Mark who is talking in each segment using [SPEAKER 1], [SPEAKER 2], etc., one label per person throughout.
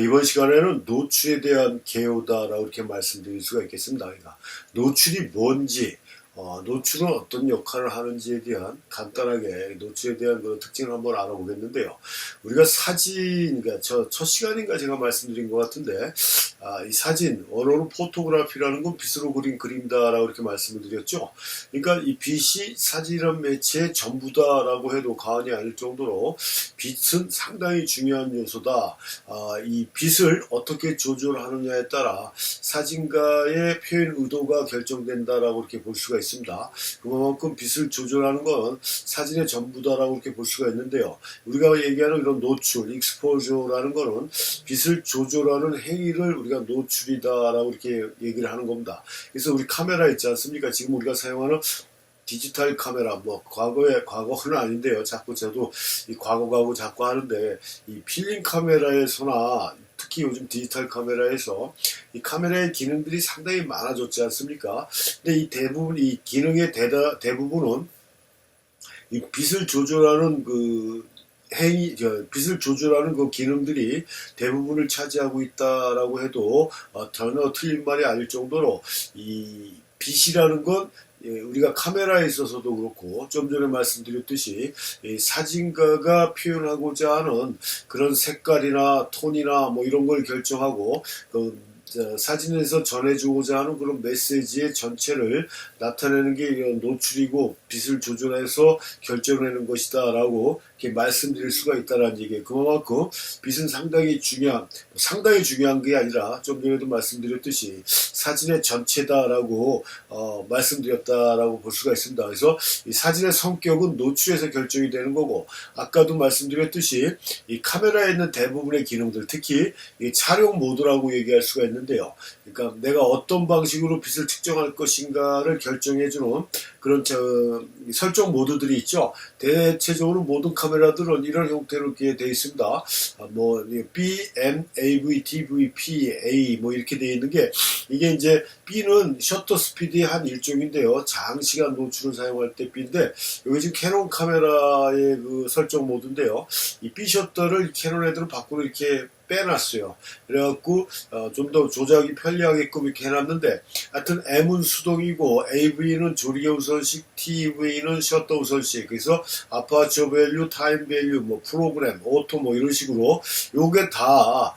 [SPEAKER 1] 이번 시간에는 노출에 대한 개요다라고 이렇게 말씀드릴 수가 있겠습니다. 그러니까 노출이 뭔지, 노출은 어떤 역할을 하는지에 대한 간단하게 노출에 대한 그 특징을 한번 알아보겠는데요. 우리가 사진, 그러니까 첫 시간인가 제가 말씀드린 것 같은데, 이 사진, 언어로 포토그래피라는 건 빛으로 그린 그림다라고 이렇게 말씀을 드렸죠. 그러니까 이 빛이 사진이란 매체의 전부다라고 해도 과언이 아닐 정도로 빛은 상당히 중요한 요소다. 이 빛을 어떻게 조절하느냐에 따라 사진가의 표현 의도가 결정된다라고 이렇게 볼 수가 있습니다. 그만큼 빛을 조절하는 건 사진의 전부다라고 이렇게 볼 수가 있는데요. 우리가 얘기하는 이런 노출, 익스포저라는 거는 빛을 조절하는 행위를 우리가 노출이다라고 이렇게 얘기를 하는 겁니다. 그래서 우리 카메라 있지 않습니까? 지금 우리가 사용하는 디지털 카메라, 과거는 아닌데요. 자꾸 저도 이 과거 자꾸 하는데, 이 필름 카메라에서나 특히 요즘 디지털 카메라에서 이 카메라의 기능들이 상당히 많아졌지 않습니까? 근데 이 기능의 대부분은 이 빛을 조절하는 빛을 조절하는 그 기능들이 대부분을 차지하고 있다라고 해도 전혀 틀린 말이 아닐 정도로 이 빛이라는 건 우리가 카메라에 있어서도 그렇고 좀 전에 말씀드렸듯이 사진가가 표현하고자 하는 그런 색깔이나 톤이나 이런 걸 결정하고 사진에서 전해주고자 하는 그런 메시지의 전체를 나타내는 게 노출이고 빛을 조절해서 결정하는 것이다 라고 이렇게 말씀드릴 수가 있다는 얘기예요. 그만큼 빛은 상당히 중요한 게 아니라 좀 전에도 말씀드렸듯이 사진의 전체다라고 말씀드렸다라고 볼 수가 있습니다. 그래서 이 사진의 성격은 노출에서 결정이 되는 거고, 아까도 말씀드렸듯이 이 카메라에 있는 대부분의 기능들, 특히 이 촬영 모드라고 얘기할 수가 있는데요. 그러니까 내가 어떤 방식으로 빛을 측정할 것인가를 결정해주는 그런 설정 모드들이 있죠. 대체적으로 모든 카메라들은 이런 형태로 이렇게 되어 있습니다. B, M, AV, TV, P, A 이렇게 되어 있는 게, 이게 이제 B는 셔터 스피드의 한 일종인데요. 장시간 노출을 사용할 때 B인데, 여기 지금 캐논 카메라의 그 설정 모드인데요. 이 B 셔터를 캐논 애들은 밖으로 이렇게 빼놨어요. 그래갖고 좀 더 조작이 편리하게끔 이렇게 해놨는데, 하여튼 M은 수동이고 AV는 조리개 우선식, TV는 셔터 우선식. 그래서 아파처 밸류, 타임 밸류, 프로그램, 오토 이런 식으로 요게 다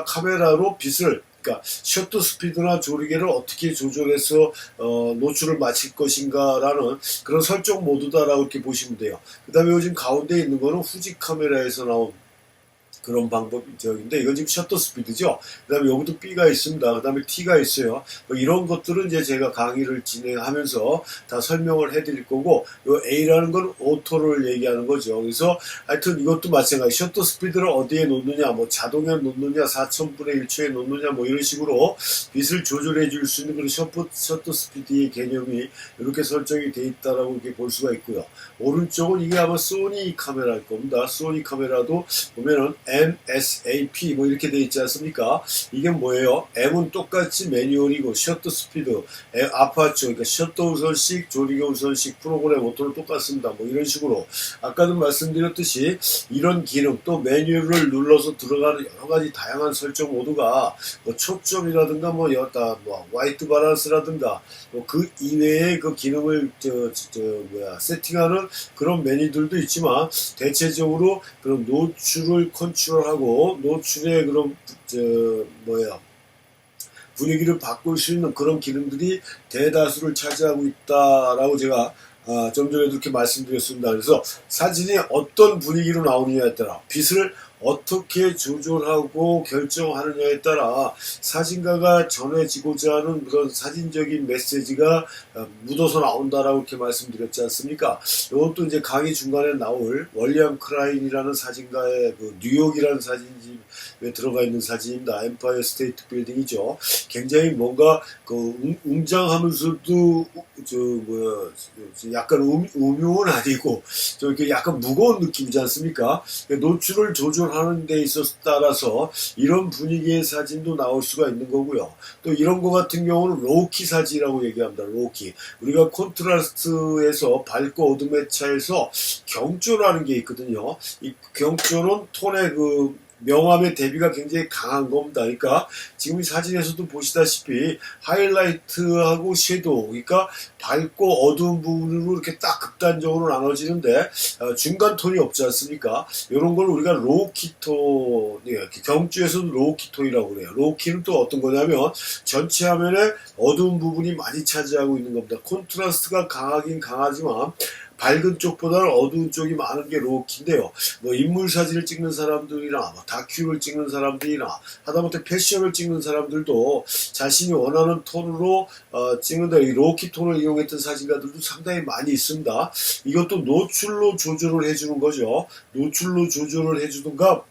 [SPEAKER 1] 카메라로 빛을, 그러니까 셔터 스피드나 조리개를 어떻게 조절해서 노출을 마칠 것인가라는 그런 설정 모드다라고 이렇게 보시면 돼요. 그 다음에 요즘 가운데 있는 거는 후지 카메라에서 나온 그런 방법인데, 이건 지금 셔터 스피드죠. 그 다음에 여기도 B가 있습니다. 그 다음에 T가 있어요. 이런 것들은 이제 제가 강의를 진행하면서 다 설명을 해드릴 거고, 요 A라는 건 오토를 얘기하는 거죠. 그래서 하여튼 이것도 마찬가지. 셔터 스피드를 어디에 놓느냐, 자동에 놓느냐, 4,000분의 1초에 놓느냐, 이런 식으로 빛을 조절해 줄 수 있는 그런 셔터 스피드의 개념이 이렇게 설정이 돼 있다라고 이렇게 볼 수가 있고요. 오른쪽은 이게 아마 소니 카메라일 겁니다. 소니 카메라도 보면은 MSAP 이렇게 되어 있지 않습니까? 이게 뭐예요? M은 똑같이 매뉴얼이고 셔터 스피드, 아파처, 그러니까 셔터 우선식, 조리개 우선식, 프로그램 오토는 똑같습니다. 이런 식으로 아까도 말씀드렸듯이 이런 기능, 또 매뉴얼을 눌러서 들어가는 여러 가지 다양한 설정 모드가 초점이라든가 화이트 바란스라든가 그 이외의 그 기능을 세팅하는 그런 메뉴들도 있지만, 대체적으로 그런 노출을 컨트롤하고 노출의 그런 분위기를 바꿀 수 있는 그런 기능들이 대다수를 차지하고 있다라고 제가 좀 전에도 이렇게 말씀드렸습니다. 그래서 사진이 어떤 분위기로 나오느냐에 따라, 빛을 어떻게 조절하고 결정하느냐에 따라 사진가가 전해지고자 하는 그런 사진적인 메시지가 묻어서 나온다라고 이렇게 말씀드렸지 않습니까? 이것도 이제 강의 중간에 나올 월리엄 크라인이라는 사진가의 그 뉴욕이라는 사진집에 들어가 있는 사진입니다. 엠파이어 스테이트 빌딩이죠. 굉장히 뭔가 웅장하면서도 약간 음흉은 아니고 이렇게 약간 무거운 느낌이지 않습니까? 노출을 조절하는 데 있어서 따라서 이런 분위기의 사진도 나올 수가 있는 거고요. 또 이런 거 같은 경우는 로키 사진이라고 얘기합니다. 로키. 우리가 콘트라스트에서 밝고 어둠의 차에서 경조라는 게 있거든요. 이 경조는 톤의 명암의 대비가 굉장히 강한 겁니다. 그러니까 지금 이 사진에서도 보시다시피 하이라이트하고 섀도우, 그러니까 밝고 어두운 부분으로 이렇게 딱 극단적으로 나눠지는데 중간 톤이 없지 않습니까? 이런 걸 우리가 로우키 톤, 경주에서도 로우키 톤이라고 그래요. 로우키는 또 어떤 거냐면 전체 화면에 어두운 부분이 많이 차지하고 있는 겁니다. 콘트라스트가 강하긴 강하지만 밝은 쪽보다는 어두운 쪽이 많은 게 로우키인데요. 뭐 인물 사진을 찍는 사람들이나 뭐 다큐를 찍는 사람들이나 하다못해 패션을 찍는 사람들도 자신이 원하는 톤으로 찍는다. 이 로우키 톤을 이용했던 사진가들도 상당히 많이 있습니다. 이것도 노출로 조절을 해주는 거죠. 노출로 조절을 해주든가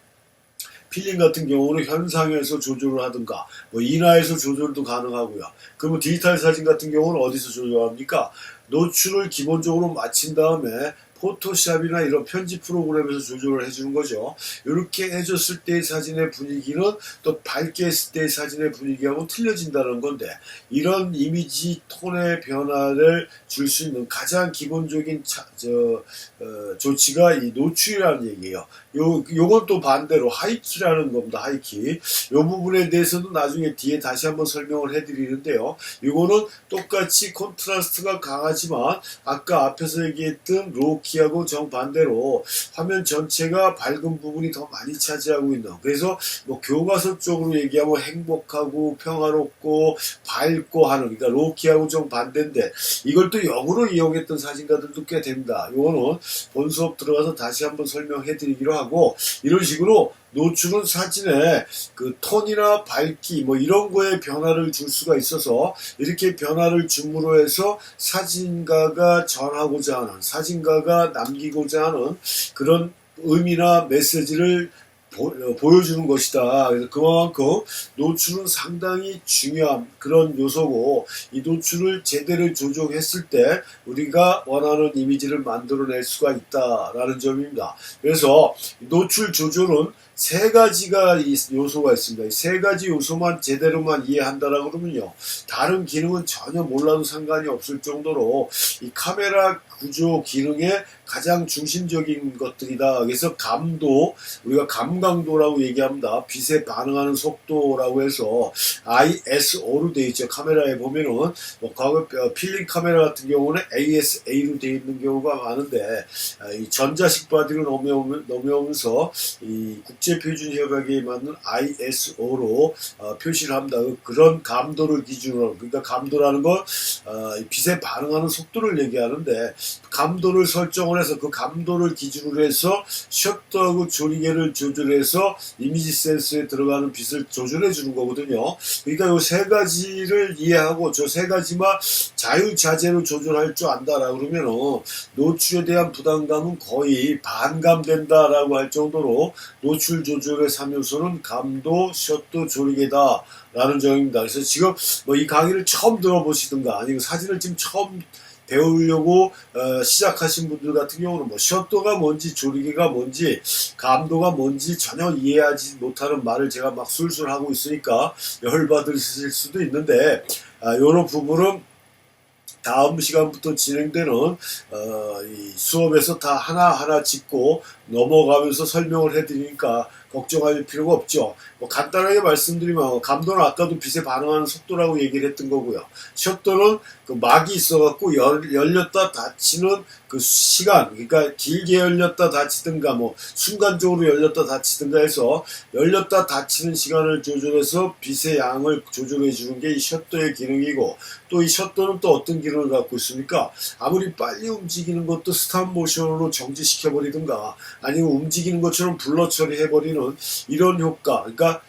[SPEAKER 1] 필름 같은 경우는 현상에서 조절을 하든가 뭐 인화에서 조절도 가능하고요. 그러면 디지털 사진 같은 경우는 어디서 조절합니까? 노출을 기본적으로 마친 다음에 포토샵이나 이런 편집 프로그램에서 조절을 해주는 거죠. 이렇게 해줬을 때의 사진의 분위기는 또 밝게 했을 때의 사진의 분위기하고 틀려진다는 건데, 이런 이미지 톤의 변화를 줄 수 있는 가장 기본적인 조치가 이 노출이라는 얘기예요. 요건 또 반대로 하이키라는 겁니다. 하이키. 요 부분에 대해서도 나중에 뒤에 다시 한번 설명을 해드리는데요. 이거는 똑같이 콘트라스트가 강하지만 아까 앞에서 얘기했던 로우키하고 정반대로 화면 전체가 밝은 부분이 더 많이 차지하고 있는, 그래서 뭐 교과서 쪽으로 얘기하면 행복하고 평화롭고 밝고 하는, 그러니까 로우키하고 정반대인데 이걸 또 역으로 이용했던 사진가들도 꽤 됩니다. 이거는 본 수업 들어가서 다시 한번 설명해 드리기로 하고, 이런 식으로 노출은 사진에 그 톤이나 밝기 뭐 이런 거에 변화를 줄 수가 있어서, 이렇게 변화를 줌으로 해서 사진가가 전하고자 하는, 사진가가 남기고자 하는 그런 의미나 메시지를 보여주는 것이다. 그래서 그만큼 노출은 상당히 중요한 그런 요소고, 이 노출을 제대로 조정했을 때 우리가 원하는 이미지를 만들어낼 수가 있다라는 점입니다. 그래서 노출 조절은 세 가지가 요소가 있습니다. 이 세 가지 요소만 제대로만 이해한다라고 그러면요, 다른 기능은 전혀 몰라도 상관이 없을 정도로 이 카메라 구조 기능의 가장 중심적인 것들이다. 그래서 감도, 우리가 감강도라고 얘기합니다. 빛에 반응하는 속도라고 해서 ISO로 되어 있죠. 카메라에 보면은 뭐 과거 필름 카메라 같은 경우는 ASA로 되어 있는 경우가 많은데, 이 전자식 바디로 넘어오면서 이 국제표준협약에 맞는 ISO로 표시를 합니다. 그런 감도를 기준으로, 그러니까 감도라는 건 빛에 반응하는 속도를 얘기하는데, 감도를 설정을 해서 그 감도를 기준으로 해서 셔터하고 조리개를 조절해서 이미지 센서에 들어가는 빛을 조절해 주는 거거든요. 그러니까 이 세 가지를 이해하고 저 세 가지만 자유자재로 조절할 줄 안다라고 그러면은 노출에 대한 부담감은 거의 반감된다라고 할 정도로 노출 조절의 3요소는 감도, 셔터, 조리개다 라는 점입니다. 그래서 지금 뭐 이 강의를 처음 들어보시든가 아니면 사진을 지금 처음 배우려고 시작하신 분들 같은 경우는 뭐 셔터가 뭔지 조리개가 뭔지 감도가 뭔지 전혀 이해하지 못하는 말을 제가 막 술술 하고 있으니까 열받으실 수도 있는데, 이런 부분은 다음 시간부터 진행되는 이 수업에서 다 하나하나 짚고 넘어가면서 설명을 해드리니까 걱정할 필요가 없죠. 뭐 간단하게 말씀드리면 감도는 아까도 빛에 반응하는 속도라고 얘기를 했던 거고요. 셔터는 그 막이 있어갖고 열렸다 닫히는 그 시간, 그러니까 길게 열렸다 닫히든가 뭐 순간적으로 열렸다 닫히든가 해서 열렸다 닫히는 시간을 조절해서 빛의 양을 조절해 주는 게 이 셔터의 기능이고, 또 이 셔터는 또 어떤 기능을 갖고 있습니까? 아무리 빨리 움직이는 것도 스탑 모션으로 정지시켜 버리든가 아니면 움직이는 것처럼 블러 처리해버리는 이런 효과, 그러니까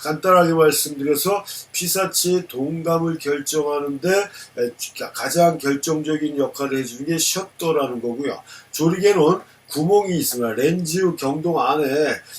[SPEAKER 1] 간단하게 말씀드려서 피사체의 동감을 결정하는,데 가장 결정적인 역할을 해주는 게 셔터라는 거고요. 조리개는 구멍이 있습니다. 렌즈 경동 안에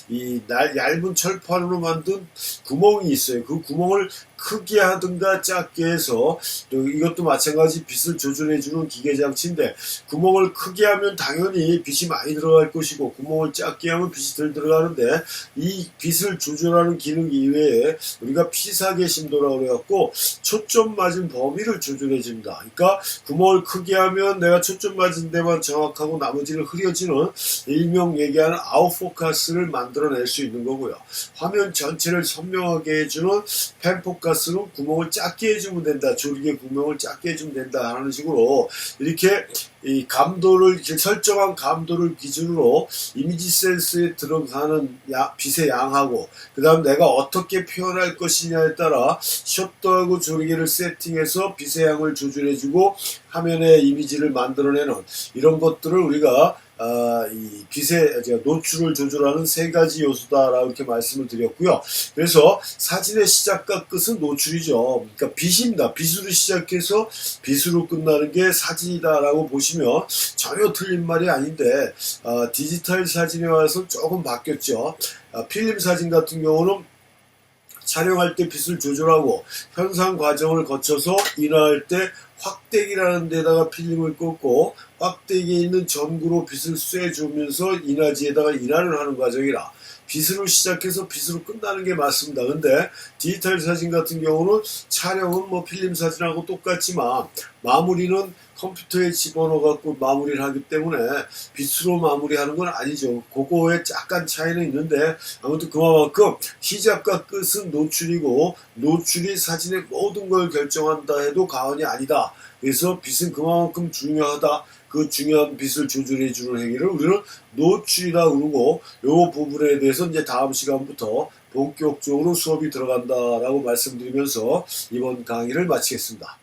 [SPEAKER 1] 이 얇은 철판으로 만든 구멍이 있어요. 그 구멍을 크게 하든가 작게 해서 이것도 마찬가지 빛을 조절해주는 기계장치인데 구멍을 크게 하면 당연히 빛이 많이 들어갈 것이고 구멍을 작게 하면 빛이 덜 들어가는데 이 빛을 조절하는 기능 이외에 우리가 피사계심도라고 그래갖고 초점 맞은 범위를 조절해 줍니다. 그러니까 구멍을 크게 하면 내가 초점 맞은 데만 정확하고 나머지는 흐려지는 일명 얘기하는 아웃포커스를 만들어낼 수 있는 거고요. 화면 전체를 선명하게 해주는 펜포커스는 구멍을 작게 해주면 된다. 조리개 구멍을 작게 해주면 된다 하는 식으로 이렇게 이 감도를 설정한 감도를 기준으로 이미지 센스에 들어가는 빛의 양하고 그 다음 내가 어떻게 표현할 것이냐에 따라 셔터하고 조리개를 세팅해서 빛의 양을 조절해주고 화면의 이미지를 만들어내는 이런 것들을 우리가 이 빛의 노출을 조절하는 세 가지 요소다라고 이렇게 말씀을 드렸고요. 그래서 사진의 시작과 끝은 노출이죠. 그러니까 빛입니다. 빛으로 시작해서 빛으로 끝나는 게 사진이다라고 보시면 전혀 틀린 말이 아닌데 디지털 사진에 와서 조금 바뀌었죠. 필름 사진 같은 경우는 촬영할 때 빛을 조절하고 현상 과정을 거쳐서 인화할 때 확대기라는 데다가 필름을 꽂고 확대기에 있는 전구로 빛을 쐬주면서 인화지에다가 인화를 하는 과정이라 빛으로 시작해서 빛으로 끝나는 게 맞습니다. 근데 디지털 사진 같은 경우는 촬영은 뭐 필름 사진하고 똑같지만 마무리는 컴퓨터에 집어넣어갖고 마무리를 하기 때문에 빛으로 마무리하는 건 아니죠. 그거에 약간 차이는 있는데 아무튼 그만큼 시작과 끝은 노출이고 노출이 사진의 모든 걸 결정한다 해도 과언이 아니다. 그래서 빛은 그만큼 중요하다. 그 중요한 빛을 조절해주는 행위를 우리는 노출이라고 그러고 이 부분에 대해서 이제 다음 시간부터 본격적으로 수업이 들어간다라고 말씀드리면서 이번 강의를 마치겠습니다.